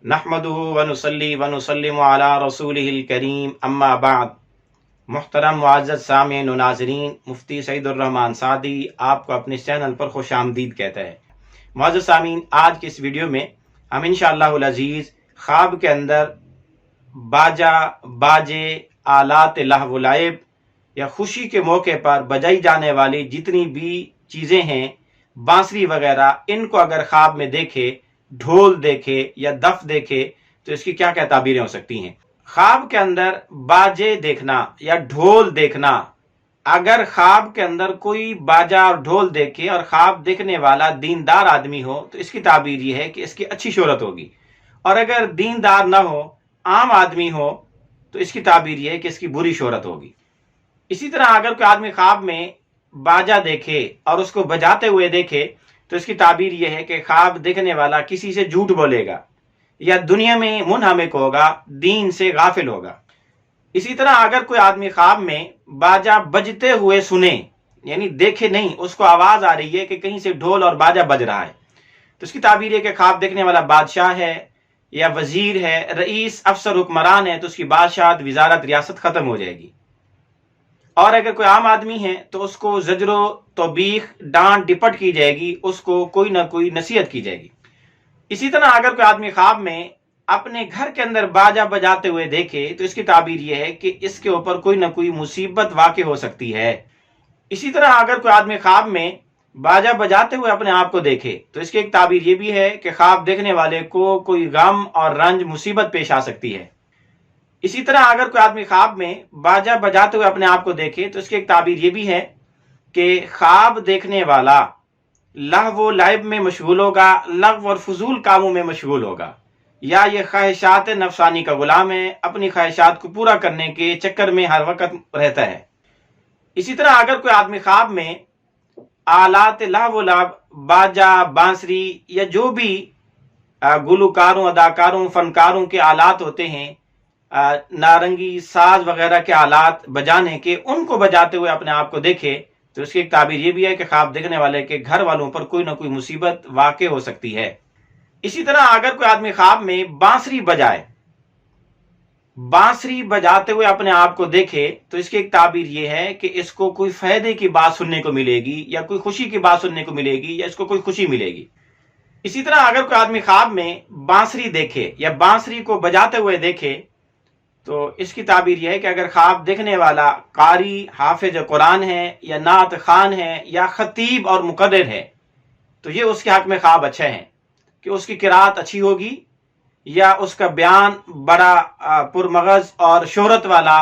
नहमदुहु व नुसल्ली व नुसल्लिमु अला रसूलिहिल करीम अम्मा बाद। मुहतरम मुअज़्ज़ज़ सामीन व नाज़रीन, मुफ्ती सईदुर रहमान सादी आपको अपने चैनल पर खुश आमदीद कहता है। मुअज़्ज़ज़ सामीन, आज की इस वीडियो में हम इंशाअल्लाहुल अज़ीज़ ख्वाब के अंदर बाजा, बाजे, आलात लहव व लाइब या खुशी के मौके पर बजाई जाने वाली जितनी भी चीज़ें हैं, बांसुरी वगैरह, इनको अगर ख्वाब में देखे, ढोल देखे या दफ देखे तो इसकी क्या क्या ताबीरें हो सकती हैं। ख्वाब के अंदर बाजे देखना या ढोल देखना, अगर ख्वाब के अंदर कोई बाजा और ढोल देखे और ख्वाब देखने वाला दीनदार आदमी हो तो इसकी ताबीर ये है कि इसकी अच्छी शोहरत होगी, और अगर दीनदार ना हो, आम आदमी हो, तो इसकी ताबीर ये है कि इसकी बुरी शोहरत होगी। इसी तरह अगर कोई आदमी ख्वाब में बाजा देखे और उसको बजाते हुए देखे तो इसकी ताबीर यह है कि ख्वाब देखने वाला किसी से झूठ बोलेगा या दुनिया में मुनहमिक होगा, दीन से गाफिल होगा। इसी तरह अगर कोई आदमी ख्वाब में बाजा बजते हुए सुने, यानी देखे नहीं, उसको आवाज आ रही है कि कहीं से ढोल और बाजा बज रहा है, तो इसकी ताबीर है कि ख्वाब देखने वाला बादशाह है या वजीर है, रईस, अफसर, हुक्मरान है, तो उसकी बादशाहत, विजारत, रियासत खत्म हो जाएगी। और अगर कोई आम आदमी है तो उसको जजरो तौबीख, डांट डिपट की जाएगी, उसको कोई ना कोई नसीहत की जाएगी। इसी तरह अगर कोई आदमी ख्वाब में अपने घर के अंदर बाजा बजाते हुए देखे तो इसकी ताबीर यह है कि इसके ऊपर कोई ना कोई मुसीबत वाक़ हो सकती है। इसी तरह अगर कोई आदमी ख्वाब में बाजा बजाते हुए अपने आप को देखे तो इसकी एक ताबीर यह भी है कि ख्वाब देखने वाले को कोई गम और रंज, मुसीबत पेश आ सकती है। इसी तरह अगर कोई आदमी ख्वाब में बाजा बजाते हुए अपने आप को देखे तो इसकी एक ताबीर ये भी है कि ख्वाब देखने वाला लहव लाइब में मशगूल होगा, लग़्व और फजूल कामों में मशगूल होगा, या ये ख्वाहिशात नफसानी का गुलाम है, अपनी ख्वाहिशात को पूरा करने के चक्कर में हर वक्त रहता है। इसी तरह अगर कोई आदमी ख्वाब में आलात लहव लाइब, बाजा, बांसुरी या जो भी गुलकारों, अदाकारों, फनकारों के आलात होते हैं, नारंगी, साज वगैरह के आलात बजाने के, उनको बजाते हुए अपने आप को देखे तो इसकी एक ताबीर ये भी है कि ख्वाब देखने वाले के घर वालों पर कोई ना कोई मुसीबत वाक़ हो सकती है। इसी तरह अगर कोई आदमी ख्वाब में बांसुरी बजाए, बांसुरी बजाते हुए अपने आप को देखे तो इसकी एक ताबीर ये है कि इसको कोई फायदे की बात सुनने को मिलेगी या कोई खुशी की बात सुनने को मिलेगी या इसको कोई खुशी मिलेगी। इसी तरह अगर कोई आदमी ख्वाब में बांसुरी देखे या बांसुरी को बजाते हुए देखे तो इसकी ताबीर यह है कि अगर ख्वाब देखने वाला कारी, हाफिज कुरान है या नात खान है या खतीब और मुकर्रिर है तो ये उसके हक में ख्वाब अच्छा है कि उसकी किरात अच्छी होगी या उसका बयान बड़ा पुरमगज और शोहरत वाला,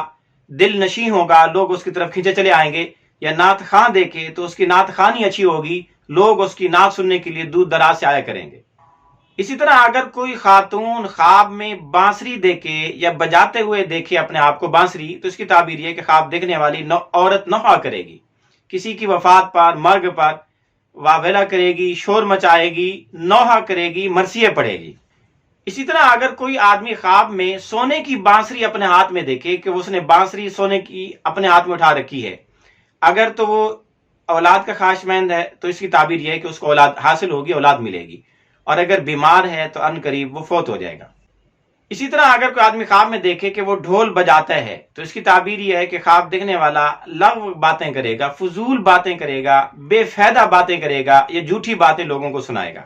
दिल नशी होगा, लोग उसकी तरफ खींचे चले आएंगे। या नात खान देखे तो उसकी नात खानी अच्छी होगी, लोग उसकी नात सुनने के लिए दूर दराज से आया करेंगे। इसी तरह अगर कोई खातून ख्वाब में बांसुरी देखे या बजाते हुए देखे अपने आप को बांसुरी तो इसकी ताबीर ये कि ख्वाब देखने वाली औरत नौहा करेगी, किसी की वफात पर, मर्ग पर वावेला करेगी, शोर मचाएगी, नौहा करेगी, मरसिये पढ़ेगी। इसी तरह अगर कोई आदमी ख्वाब में सोने की बांसुरी अपने हाथ में देखे कि उसने बांसुरी सोने की अपने हाथ में उठा रखी है, अगर तो वो औलाद का ख्वाहिशमंद है तो इसकी ताबीर यह है कि उसको औलाद हासिल होगी, औलाद मिलेगी, और अगर बीमार है तो अनकरीब वो फौत हो जाएगा। इसी तरह अगर कोई आदमी ख्वाब में देखे कि वो ढोल बजाता है तो इसकी ताबीर यह है कि ख्वाब देखने वाला लग़्व बातें करेगा, फजूल बातें करेगा, बेफायदा बातें करेगा या झूठी बातें लोगों को सुनाएगा।